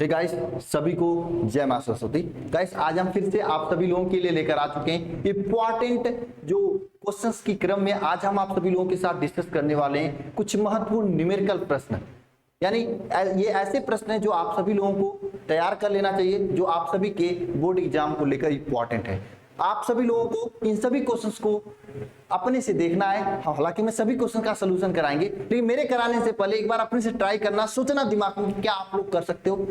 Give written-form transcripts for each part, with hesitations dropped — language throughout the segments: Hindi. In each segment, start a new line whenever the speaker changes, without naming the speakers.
तो गाइस सभी को जय मां सरस्वती। गाइस आज हम फिर से आप सभी लोगों के लिए लेकर आ चुके हैं इंपॉर्टेंट जो क्वेश्चंस की क्रम में आज हम आप सभी लोगों के साथ डिस्कस करने वाले हैं कुछ महत्वपूर्ण न्यूमेरिकल प्रश्न। यानी ये ऐसे प्रश्न हैं जो आप सभी लोगों को तैयार कर लेना चाहिए, जो आप सभी के बोर्ड एग्जाम को लेकर इंपॉर्टेंट है। आप सभी लोगों को इन सभी क्वेश्चंस को अपने से देखना है। हालांकि मैं सभी क्वेश्चन का सलूशन कराएंगे, लेकिन मेरे कराने से पहले एक बार अपने से ट्राई करना, सोचना दिमाग में क्या आप लोग कर सकते हो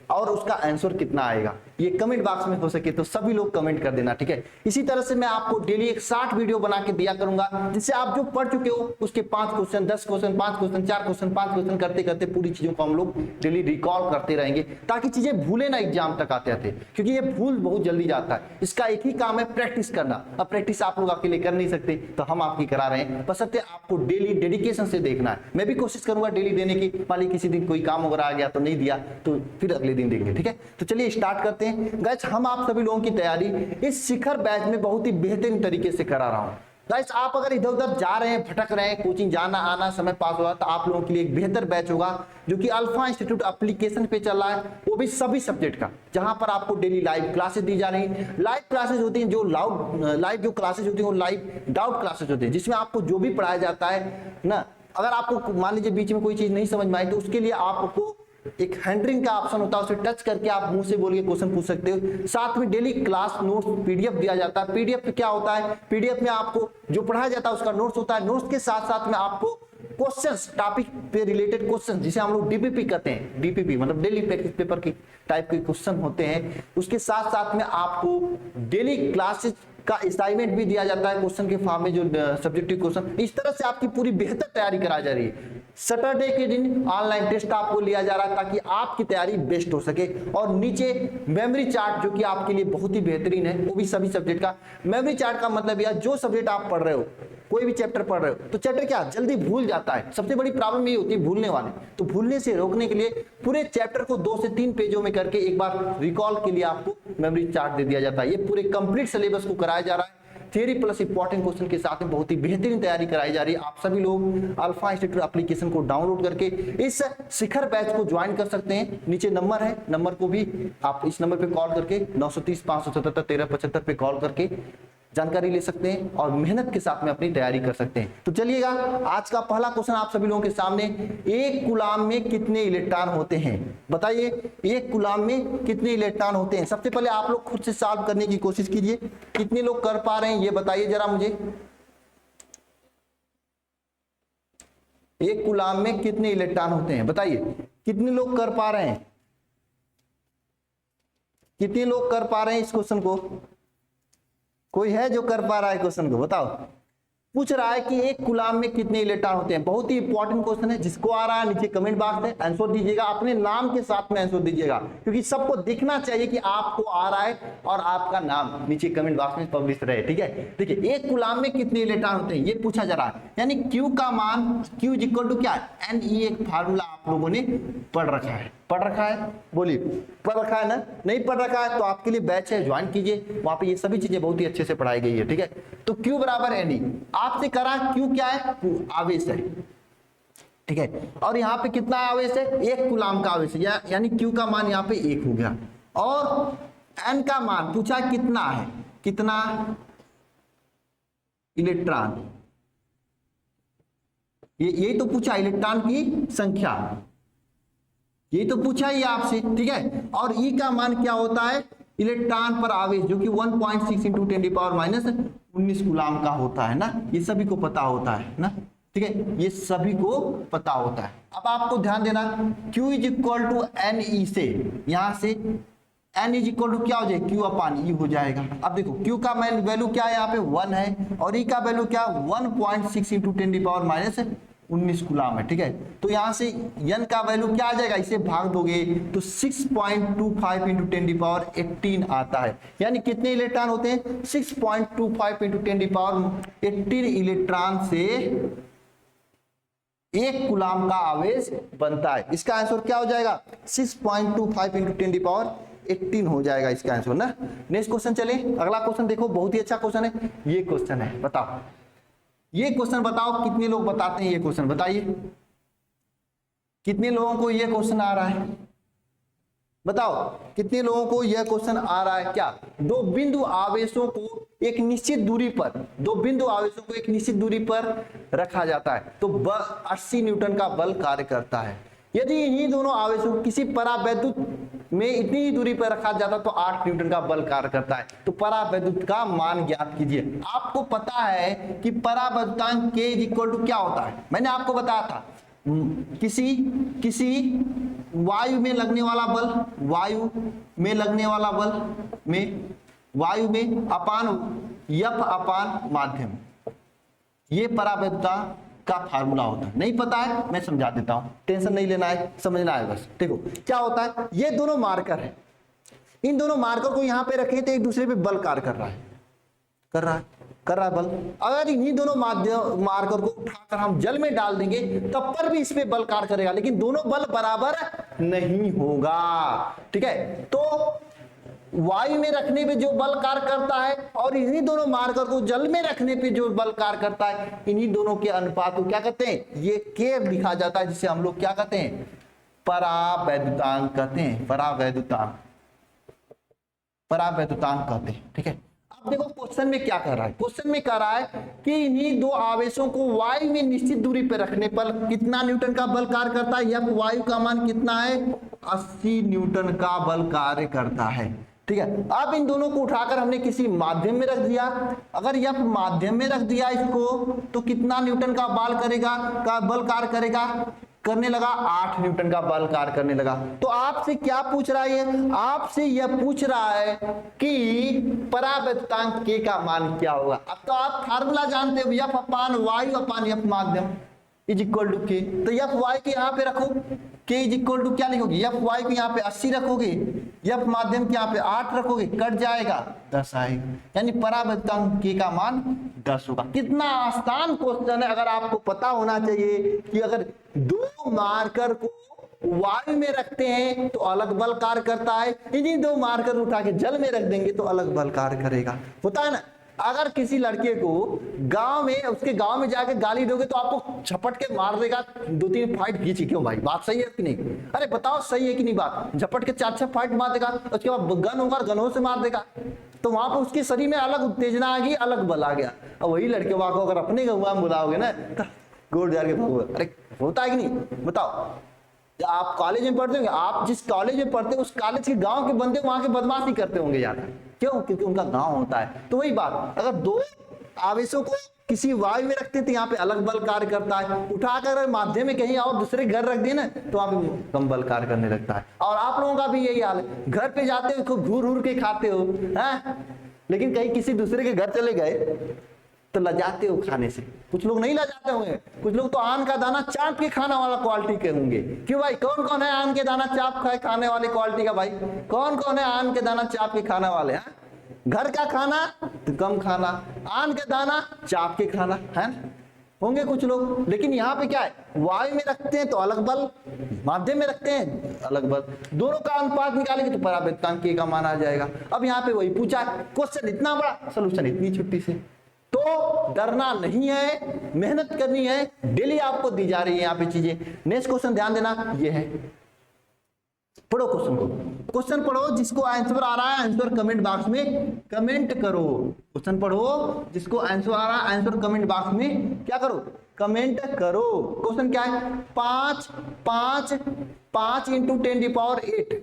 और उसका आंसर कितना आएगा। ये कमेंट बॉक्स में हो सके तो सभी लोग कमेंट कर देना, ठीक है। इसी तरह से मैं आपको डेली एक 60 वीडियो बना के दिया करूंगा, जिससे आप जो पढ़ चुके हो उसके 5 question, 10 question, 5 question, 4 question, 5 question करते करते पूरी चीजों को हम लोग डेली रिकॉल करते रहेंगे, ताकि चीजें भूले ना एग्जाम तक आते आते, क्योंकि ये भूल बहुत जल्दी जाता है। इसका एक ही काम है प्रैक्टिस करना। अब प्रैक्टिस आप लोग अकेले कर नहीं सकते, तो हम आपकी करा रहे हैं, बशर्ते आपको डेली डेडिकेशन से देखना है। मैं भी कोशिश करूंगा डेली देने की। मान ली किसी दिन कोई काम वगैरह आ गया तो नहीं दिया, तो फिर अगले दिन देंगे, ठीक है। तो चलिए स्टार्ट करते हैं। गाइस हम आप सभी लोगों की तैयारी इस शिखर बैच में बहुत ही बेहतरीन तरीके से करा रहा हूं। गाइस आप अगर इधर उधर जा रहे हैं, भटक रहे हैं, कोचिंग जाना आना समय पास हो रहा है, तो आप लोगों के लिए एक बेहतर बैच होगा जो कि अल्फा इंस्टीट्यूट एप्लीकेशन पे चल रहा है, वो भी सभी सब्जेक्ट का, जहां पर आपको डेली लाइव क्लासेस दी जा रही है। लाइव क्लासेस होती हैं जो लाइव जो क्लासेस होती है वो लाइव डाउट क्लासेस होती है, जिसमें आपको जो भी पढ़ाया जाता है ना, अगर आपको मान लीजिए बीच में कोई चीज नहीं समझ में आई तो उसके लिए आपको एक हैंडरिंग का ऑप्शन होता है, उसे टच करके आप मुंह से बोल के क्वेश्चन पूछ सकते हो। साथ में डेली क्लास नोट्स पीडीएफ दिया जाता है। पीडीएफ में क्या होता है, पीडीएफ में आपको जो पढ़ाया जाता है उसका नोट्स होता है। नोट्स के साथ साथ में आपको क्वेश्चंस, टॉपिक पे रिलेटेड क्वेश्चन, जिसे हम लोग डीपीपी कहते हैं, डीपीपी मतलब डेली प्रैक्टिस पेपर की टाइप के क्वेश्चन होते हैं। उसके साथ साथ में आपको डेली क्लासेस का असाइनमेंट भी दिया जाता है, क्वेश्चन के फॉर्म में जो सब्जेक्टिव क्वेश्चन। इस तरह से आपकी पूरी बेहतर तैयारी कराई जा रही है। सैटरडे के दिन ऑनलाइन टेस्ट आपको लिया जा रहा है, ताकि आपकी तैयारी बेस्ट हो सके। और नीचे मेमोरी चार्ट जो कि आपके लिए बहुत ही बेहतरीन है, वो भी सभी सब्जेक्ट का। मेमोरी चार्ट का मतलब यह, जो सब्जेक्ट आप पढ़ रहे हो, कोई भी चैप्टर पढ़ रहे हो, तो चैप्टर क्या जल्दी भूल जाता है। सबसे बड़ी प्रॉब्लम ये होती है भूलने वाले। तो भूलने से रोकने के लिए पूरे चैप्टर को 2 से 3 पेजों में करके एक बार रिकॉल के लिए आपको मेमोरी चार्ट दे दिया जाता है। ये पूरे कंप्लीट सिलेबस को कराया जा रहा है, थियरी प्लस इंपॉर्टेंट क्वेश्चन के साथ में बहुत ही बेहतरीन तैयारी कराई जा रही है। आप सभी लोग अल्फा इंस्टीट्यूट एप्लीकेशन को डाउनलोड करके इस शिखर बैच को ज्वाइन कर सकते हैं। नीचे नंबर है, नंबर को भी आप इस नंबर पे कॉल करके 930 577 1375 पे कॉल करके जानकारी ले सकते हैं और मेहनत के साथ में अपनी तैयारी कर सकते हैं। तो चलिएगा, आज का पहला क्वेश्चन आप सभी लोगों के सामने, एक कूलाम में कितने इलेक्ट्रॉन होते हैं? बताइए, एक कूलाम में कितने इलेक्ट्रॉन होते हैं? सबसे पहले आप लोग खुद से सॉल्व करने की कोशिश कीजिए। कितने लोग कर पा रहे हैं ये बताइए जरा मुझे। एक कूलाम में कितने इलेक्ट्रॉन होते हैं बताइए, कितने लोग कर पा रहे हैं? कितने लोग कर पा रहे हैं इस क्वेश्चन को? कोई है जो कर पा रहा है क्वेश्चन को? बताओ। पूछ रहा है कि एक कूलाम में कितने इलेक्ट्रॉन होते हैं। बहुत ही इंपॉर्टेंट क्वेश्चन है। जिसको आ रहा है नीचे कमेंट बॉक्स में आंसर दीजिएगा, अपने नाम के साथ में आंसर दीजिएगा, क्योंकि सबको दिखना चाहिए कि आपको आ रहा है और आपका नाम नीचे कमेंट बॉक्स में पब्लिश रहे, ठीक है। देखिए, एक कूलाम में कितने इलेक्ट्रॉन होते हैं ये पूछा जा रहा है। यानी क्यू का मान, क्यू इज इक्वल टू क्या है, NE। एक फार्मूला आप लोगों ने पढ़ रखा है, पढ़ रखा है, बोलिए पढ़ रखा है ना? नहीं पढ़ रखा है तो आपके लिए बैच है, ज्वाइन कीजिए, वहां पे ये सभी चीजें बहुत ही अच्छे से पढ़ाई गई है, ठीक है। तो Q बराबर NE आपसे करा। Q क्या है? आवेश है, ठीक है। और यहाँ पे कितना आवेश है? एक कूलाम का आवेश है, यानी Q का मान यहाँ पे 1 हो गया। और N का मान पूछा कितना है, कितना इलेक्ट्रॉन, यही तो पूछा, इलेक्ट्रॉन की संख्या, यही तो पूछा ही आपसे, ठीक है। और E का मान क्या होता है? इलेक्ट्रॉन पर आवेश, जो कि 1.6 इंटू 10⁻⁻19 कूलाम का होता है ना। ये सभी को पता होता है ना, ठीक है, ये सभी को पता होता है। अब आपको ध्यान देना, Q is equal to NE से, यहां से N इज इक्वल टू क्या हो जाएगा? Q अपान E हो जाएगा। अब देखो Q का वैल्यू क्या है, यहाँ पे 1 है, और E का वैल्यू क्या, 1.6 इंटू 10⁻⁻19 कूलाम है, ठीक है। तो यहां से N का वैल्यू क्या आ जाएगा, इसे भाग दोगे तो 6.25 इंटू 10⁻18 आता है। यानी कितने इलेक्ट्रॉन होते हैं? 6.25 इंटू 10⁻18 इलेक्ट्रॉन से एक कूलाम का आवेश बनता है। इसका आंसर क्या हो जाएगा? 6.25 इंटू 10⁻18 हो जाएगा इसका आंसर ना। नेक्स्ट क्वेश्चन चले, अगला क्वेश्चन देखो, बहुत ही अच्छा क्वेश्चन है। ये क्वेश्चन है, बताओ, ये क्वेश्चन बताओ, कितने लोग बताते हैं ये क्वेश्चन? बताइए, कितने लोगों को ये क्वेश्चन आ रहा है? बताओ कितने लोगों को यह क्वेश्चन आ रहा है? क्या दो बिंदु आवेशों को एक निश्चित दूरी पर, दो बिंदु आवेशों को एक निश्चित दूरी पर रखा जाता है तो 80 न्यूटन का बल कार्य करता है। यदि इन्हीं दोनों आवेशों को किसी परावैद्युत में इतनी ही दूरी पर रखा जाता तो 8 न्यूटन का बल कार्य करता है। तो परावैद्युत का मान ज्ञात कीजिए। आपको पता है कि परावैद्युतांक K इक्वल टू क्या होता है? मैंने आपको बताया था किसी वायु में लगने वाला बल, वायु में लगने वाला बल में वायु में अपान यफ अपान माध्यम, ये परावैद्युतांक का फार्मूला होता है। नहीं पता है मैं समझा देता हूं, टेंशन नहीं लेना है, समझना है बस। देखो क्या होता है, ये दोनों मार्कर है, इन दोनों मार्कर को यहां पे रखें तो एक दूसरे पे बल कार्य कर रहा है बल। अगर इन्हीं दोनों मार्कर को उठाकर हम जल में डाल देंगे तब पर भी इस पे बल कार्य करेगा, लेकिन दोनों बल बराबर नहीं होगा। ठीक है, तो वायु में रखने पे जो बल कार्य करता है और इन्हीं दोनों मार्कर को जल में रखने पे जो बल कार्य करता है, इन्हीं दोनों के अनुपात को क्या कहते हैं? ये K लिखा जाता है, जिसे हम लोग क्या कहते हैं? परावैद्युतांक कहते हैं, परावैद्युतांक कहते हैं। ठीक है, अब देखो क्वेश्चन में क्या कर रहा है। क्वेश्चन में कह रहा है कि इन्हीं दो आवेशों को वायु में निश्चित दूरी पर रखने पर कितना न्यूटन का बल कार्य करता है? यह वायु का मान कितना है? 80 न्यूटन का बल कार्य करता है। ठीक है, अब इन दोनों को उठाकर हमने किसी माध्यम में रख दिया। अगर यह माध्यम में रख दिया इसको तो कितना न्यूटन का बल कार्य करेगा? करने लगा 8 न्यूटन का बल कार्य करने लगा। तो आपसे क्या पूछ रहा है? आपसे यह पूछ रहा है कि परावैद्युतांक K का मान क्या होगा। अब तो आप फार्मूला जानते हो, F अपान वायु अपान F माध्यम इज इक्वल टू K। तो F वायु के यहाँ पे रखो, K इज इक्वल टू क्या लिखोगे? F वायु के यहाँ पे 80 रखोगे, F माध्यम के यहाँ पे 8 रखोगे, कट जाएगा 10 आएगा, यानी परावैद्युतांक K का मान 10 होगा। कितना आसान क्वेश्चन है। अगर आपको पता होना चाहिए कि अगर दो मार्कर को वायु में रखते हैं तो अलग बल कार्य करता है, इन्हीं दो मार्कर उठा के जल में रख देंगे तो अलग बल कार्य करेगा। होता है ना। अगर किसी लड़के को गांव में, उसके गांव में जाके गाली दोगे तो आपको झपट के मार देगा, 2-3 फाइट खींची। क्यों भाई, बात सही है कि नहीं? अरे बताओ सही है कि नहीं बात? झपट के 4-6 फाइट मार देगा, उसके बाद गन होगा, गनों से मार देगा, तो वहां पर उसके शरीर में अलग उत्तेजना आ गई, अलग बल आ गया। और वही लड़के वहां को अगर अपने गाँव में बुलाओगे ना तो गोड़ जार के भागोगे। अरे होता है कि नहीं बताओ? आप कॉलेज में पढ़ते होंगे, आप जिस कॉलेज में पढ़ते हो उस कॉलेज के गांव के बंदे वहां के बदमाशी करते होंगे ज्यादा। क्यों? क्योंकि उनका गांव होता है। तो वही बात, अगर दो आवेशों को किसी वायु में रखते तो यहाँ पे अलग बल कार्य करता है, उठाकर माध्यम में कहीं और दूसरे घर रख दिए ना तो वहां पे कम बल कार्य करने लगता है। और आप लोगों का भी यही हाल है, घर पे जाते हो खूब घूर घूर के खाते हो, लेकिन कहीं किसी दूसरे के घर चले गए तो लजाते हो खाने से। कुछ लोग नहीं लजाते होंगे, कुछ लोग तो आम का दाना चाप के खाने वाला क्वालिटी के होंगे। क्यों भाई, कौन कौन है आम के दाना चाप खाने वाले क्वालिटी का? भाई कौन कौन है आम के दाना चाप के खाने वाले? हैं घर का खाना तो कम खाना, आम के दाना चाप के खाना, है होंगे कुछ लोग। लेकिन यहाँ पे क्या है, वायु में रखते हैं तो अलग बल, माध्यम में रखते हैं अलग बल, दोनों का अनुपात निकालेंगे तो परावैद्युतांक K का मान आ जाएगा। अब यहाँ पे वही पूछा है, क्वेश्चन इतना बड़ा, सोल्यूशन इतनी छुट्टी से। तो डरना नहीं है, मेहनत करनी है, डेली आपको दी जा रही है यहाँ पे चीजें। नेक्स्ट क्वेश्चन ध्यान देना, ये है, पढ़ो क्वेश्चन को, क्वेश्चन पढ़ो, जिसको आंसर आ रहा है आंसर कमेंट बॉक्स में कमेंट करो। क्वेश्चन पढ़ो, जिसको आंसर आ रहा है आंसर कमेंट बॉक्स में क्या करो? कमेंट करो। क्वेश्चन क्या है? 5 इंटू 10⁸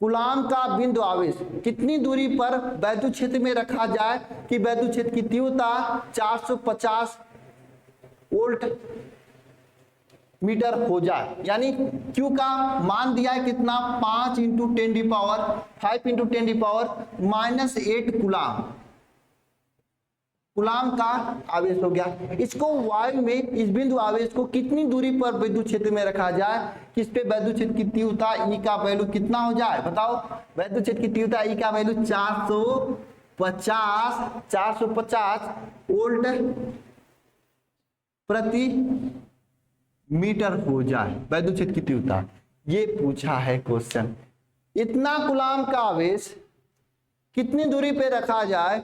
कूलाम का बिंदु आवेश कितनी दूरी पर वैद्युत क्षेत्र में रखा जाए कि वैद्युत क्षेत्र की तीव्रता 450 वोल्ट मीटर हो जाए। यानी Q का मान दिया है कितना? 5 इंटू 10⁻⁸ कूलाम, कूलाम का आवेश हो गया। इसको वायु में इस बिंदु आवेश को कितनी दूरी पर विद्युत क्षेत्र में रखा जाए कि इस पे वैद्युत क्षेत्र की तीव्रता E का वैल्यू कितना हो जाए? बताओ, वैद्युत क्षेत्र की तीव्रता E का वैल्यू 450 वोल्ट प्रति मीटर हो जाए, वैद्युत क्षेत्र की तीव्रता। ये पूछा है क्वेश्चन। इतना कूलाम का आवेश कितनी दूरी पे रखा जाए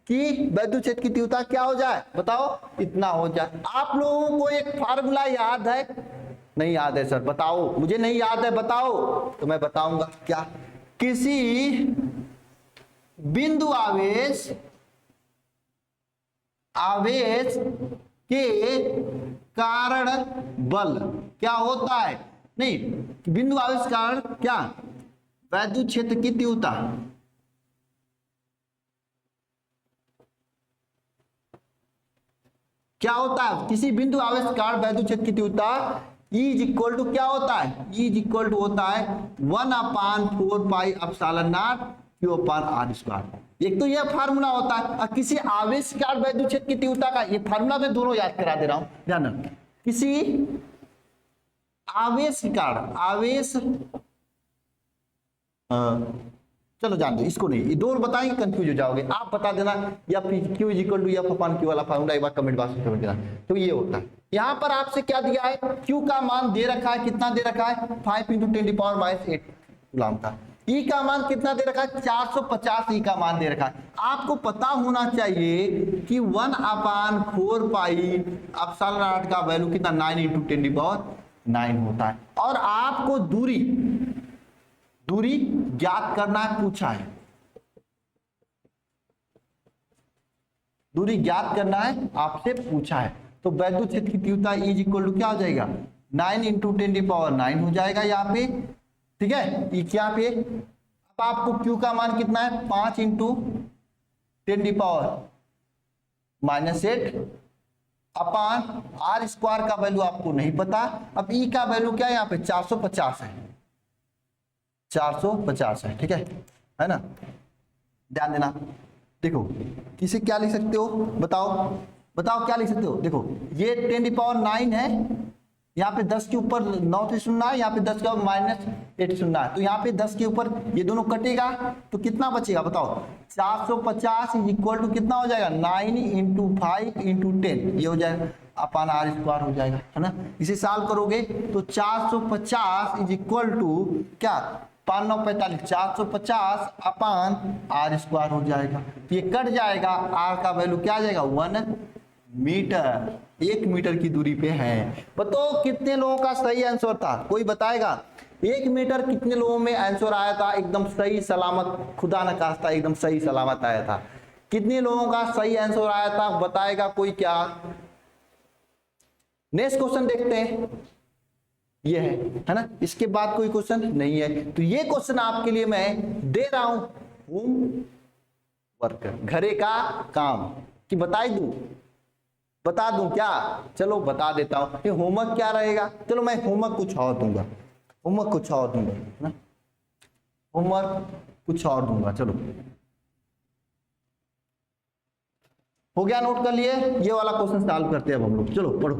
कि वैद्युत क्षेत्र की तीव्रता क्या हो जाए? बताओ, इतना हो जाए। आप लोगों को एक फार्मूला याद है, नहीं याद है सर, बताओ, मुझे नहीं याद है, बताओ। तो मैं बताऊंगा क्या, किसी बिंदु आवेश के कारण बल क्या होता है, नहीं, बिंदु आवेश के कारण क्या, वैद्युत क्षेत्र की तीव्रता, क्या होता है, किसी बिंदु आवेश के कारण वैद्युत क्षेत्र की तीव्रता E इज इक्वल टू क्या होता है, E इज इक्वल टू होता है 1/4 pi epsilon not Q upon R square. एक तो यह फार्मूला होता है, और किसी आवेश के कारण वैद्युत क्षेत्र की तीव्रता का, ये फार्मूला मैं दोनों याद करा दे रहा हूं, ध्यान रखना। किसी आवेश के कारण, आवेश चलो जान दो, इसको नहीं, ये दोनों बताएंगे कंफ्यूज हो जाओगे, आप बता देना, या Q is equal to F upon Q वाला फार्मूला एक बार कमेंट बॉक्स में कमेंट करना। तो ये होता है, यहाँ पर आपसे क्या दिया है, Q का मान दे रखा है, कितना दे रखा है, 5 × 10⁻⁸ कूलम का। E का मान कितना दे रखा है, 450 E का मान दे रखा है। आपको पता होना चाहिए कि 1/4 पाई एप्सिलॉन नॉट का वैल्यू कितना, 9 × 10⁹ होता है। और आपको दूरी ज्ञात करना है, पूछा है, दूरी ज्ञात करना है, आपसे पूछा है। तो वैद्युत क्षेत्र की तीव्रता E इज इक्वल टू क्या हो जाएगा, 9 × 10⁹ हो जाएगा यहाँ पे, ठीक है। E क्या पे, अब आपको Q का मान कितना है, 5 × 10⁻⁸ अपान R स्क्वायर का वैल्यू आपको नहीं पता। अब E का वैल्यू क्या है, यहाँ पे 450 है, 450 है, ठीक है ना। ध्यान देना, देखो किसे क्या लिख सकते हो, बताओ क्या लिख सकते हो। देखो ये 10⁹ है, यहाँ पे 10 के ऊपर 9 से शून्य है, यहाँ पे 10 के ऊपर -8 शून्य है, तो यहाँ पे 10 के ऊपर ये दोनों कटेगा तो कितना बचेगा बताओ, 450 इज इक्वल टू कितना हो जाएगा, 9 × 5 × 10, ये हो जाएगा अपान R स्क्वायर हो जाएगा, है ना। इसे सॉल्व करोगे तो 450 इज इक्वल टू क्या, 5 9 45, 450 अपान R स्क्वायर हो जाएगा। तो ये कट जाएगा, R का वैल्यू क्या आ जाएगा, 1 मीटर, 1 मीटर की दूरी पे है। बताओ कितने लोगों का सही आंसर था, कोई बताएगा, 1 मीटर कितने लोगों में आंसर आया था, एकदम सही सलामत, खुदा न खास्ता एकदम सही सलामत आया था। कितने लोगों का सही आंसर आया था, बताएगा कोई क्या। नेक्स्ट क्वेश्चन देखते हैं, ये है ना, इसके बाद कोई क्वेश्चन नहीं है। तो ये क्वेश्चन आपके लिए मैं दे रहा हूं, होम वर्क, घरे का काम, कि बता दूं क्या, चलो बता देता हूं। ये होमवर्क क्या रहेगा, चलो मैं होमवर्क कुछ और दूंगा, ना, होमवर्क कुछ और दूंगा। चलो हो गया, नोट कर लिए, ये वाला क्वेश्चन सॉल्व करते हैं अब हम लोग। चलो पढ़ो,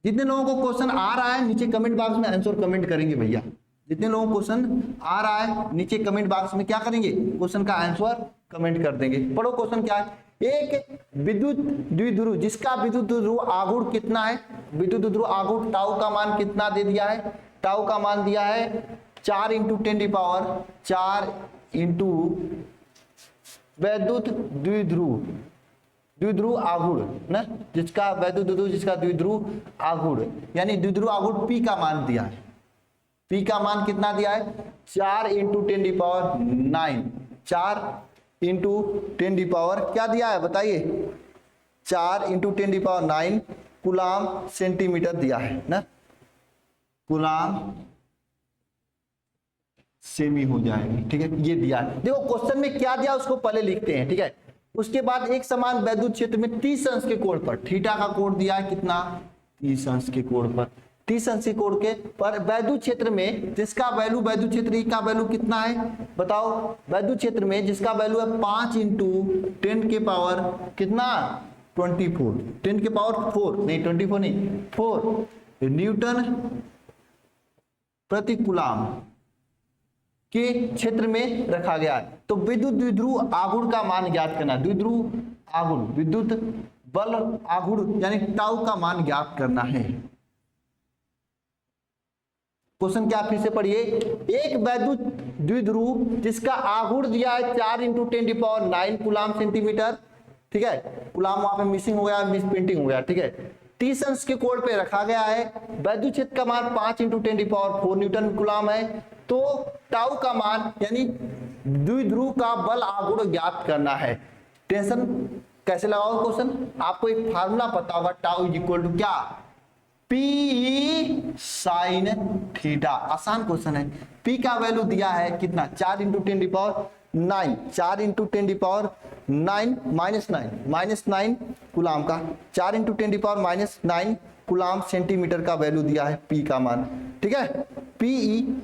जितने लोगों को क्वेश्चन आ रहा है नीचे कमेंट बॉक्स में आंसर कमेंट करेंगे भैया। जितने लोगों को क्वेश्चन आ रहा है नीचे कमेंट बॉक्स में क्या करेंगे, क्वेश्चन का आंसर कमेंट कर देंगे। पढ़ो क्वेश्चन क्या है, एक विद्युत द्विध्रुव जिसका विद्युत ध्रुव आघूर्ण कितना है, विद्युत ध्रुव आघूर्ण टाउ का मान कितना दे दिया है, टाउ का मान दिया है 4 × 10⁴ वैद्युत द्विध्रुव आघूर्ण ना, जिसका वैद्युत ध्रुव जिसका द्विध्रुव आघूर्ण, यानी द्विध्रुव आघूर्ण P का मान दिया है। P का मान कितना दिया है, 4 × 10⁹, 4 × 10⁻, क्या दिया है बताइए, 4 × 10⁹ कूलम सेंटीमीटर दिया है ना, कूलम सेमी हो जाएगी, ठीक है। ये दिया है, देखो क्वेश्चन में क्या दिया उसको पहले लिखते हैं, ठीक है। उसके बाद एक समान वैद्युत क्षेत्र में 30 अंश के कोण पर, थीटा का कोण दिया है कितना, 30 अंश के कोण पर, 30 अंश के कोण के पर वैद्युत क्षेत्र में जिसका वैल्यू, वैद्युत क्षेत्र E का वैल्यू कितना है बताओ, वैद्युत क्षेत्र में जिसका वैल्यू है 5 × 10⁻, कितना 24, 10⁴ नहीं, 24 नहीं, 4 न्यूटन प्रति कूलम के क्षेत्र में रखा गया है। तो विद्युत द्विध्रुव आघूर्ण का मान ज्ञात करना, द्विध्रुव आघूर्ण, विद्युत बल आघूर्ण यानी टाउ का मान ज्ञात करना है। क्वेश्चन क्या फिर से पढ़िए, एक वैद्युत द्विध्रुव जिसका आघूर्ण दिया है 4 × 10⁹ कूलम सेंटीमीटर, ठीक है। कूलम वहां पे मिसिंग हो गया, मिस प्रिंटिंग हो गया, ठीक है। टीसन्स के कोड पे रखा गया है। वैद्युत क्षेत्र का मान 5 × 10⁴ न्यूटन कूलम है। तो टाउ का मान यानी द्विध्रुव का बल आघूर्ण ज्ञात करना है। टेंशन कैसे लगाओ क्वेश्चन, आपको एक फार्मूला पता होगा, टाउ इज इक्वल टू क्या, पी साइन थीटा। आसान क्वेश्चन है। पी का वैल्यू दिया है कितना, 4 × 10⁹, 4 × 10⁻9 -9 कूलम का, 4 × 10⁻9 कूलम सेंटीमीटर का वैल्यू दिया है पी का मान। ठीक है, पी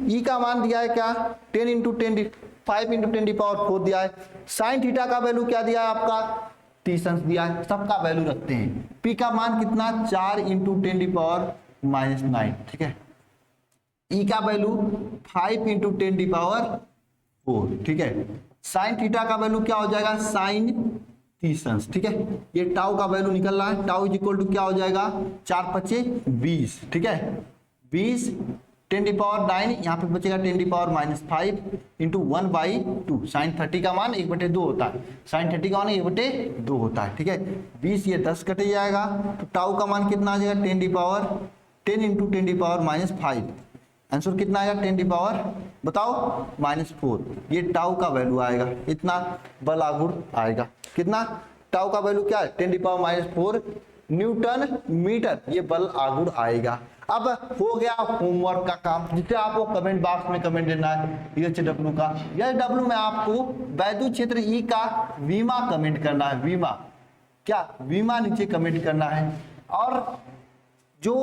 ई का मान दिया है क्या, 10 × 5 × 10⁴ दिया है। साइन थीटा का वैल्यू क्या दिया है आपका, टीसन्स दिया है। सबका वैल्यू रखते हैं। पी का मान कितना, 4 × 10⁻9। ठीक है, ई का वैल्यू 5 × 10⁴। ठीक है, साइन थीटा का वैल्यू क्या हो जाएगा, साइन टीसन्स। ठीक है, ये टाउ का वैल्यू निकल रहा है। टाउ इज इक्वल टू क्या हो जाएगा, 4 × 5 = 20। ठीक है, 20 10⁻9, यहाँ पे बचेगा 10⁻−5 × 1/2। साइन 30 का मान 1/2 होता है। साइन 30 का मान 1/2 होता है। ठीक है, 20 ये 10 कट जाएगा, तो टाउ का मान कितना आ जाएगा, 10 × 10⁻5। आंसर कितना आएगा, 10⁻, बताओ, -4। ये टाउ का वैल्यू आएगा, इतना बल आघूर्ण आएगा। कितना, टाउ का वैल्यू क्या है, 10⁻4 न्यूटन मीटर, ये बल आघूर्ण आएगा। अब हो गया होमवर्क का काम, जिसे आपको कमेंट बॉक्स में कमेंट देना है। एचडब्ल्यू का, एचडब्ल्यू में आपको वैद्युत क्षेत्र ई का वीमा कमेंट करना है। वीमा क्या, वीमा नीचे कमेंट करना है। और जो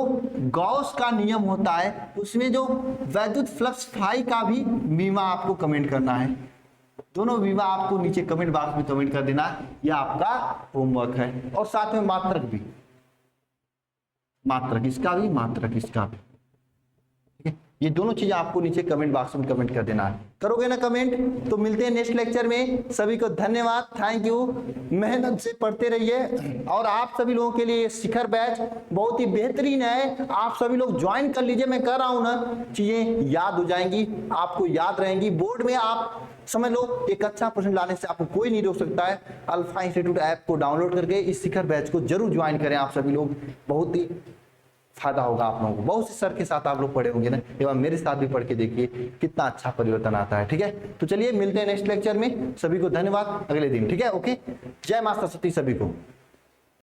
गॉस का नियम होता है उसमें जो वैद्युत फ्लक्स फाई का भी वीमा आपको कमेंट करना है। दोनों वीमा आपको नीचे कमेंट बॉक्स में कमेंट कर देना, यह आपका होमवर्क है। और साथ में मात्रक भी, मात्रक इसका भी, मात्रक इसका भी। ठीक है, ये दोनों चीजें आपको नीचे कमेंट बॉक्स में कमेंट कर देना है। करोगे ना कमेंट, तो मिलते हैं नेक्स्ट लेक्चर में। सभी को धन्यवाद, थैंक यू। मेहनत से पढ़ते रहिए। और आप सभी लोगों के लिए शिखर बैच बहुत ही बेहतरीन है, आप सभी लोग ज्वाइन कर लीजिए। मैं कह रहा हूं ना, चीजें याद हो जाएंगी, आपको याद रहेंगी। बोर्ड में आप समझ लो, एक अच्छा % लाने से आपको कोई नहीं रोक सकता है। अल्फा इंस्टीट्यूट ऐप को डाउनलोड करके इस शिखर बैच को जरूर ज्वाइन करें आप सभी लोग, बहुत ही फायदा होगा आप लोगों को। बहुत से सर के साथ आप लोग पढ़े होंगे ना, एक बार मेरे साथ भी पढ़ के देखिए कितना अच्छा परिवर्तन आता है। ठीक है, तो चलिए मिलते हैं नेक्स्ट लेक्चर में। सभी को धन्यवाद, अगले दिन। ठीक है, ओके, जय माता सरस्वती सभी को।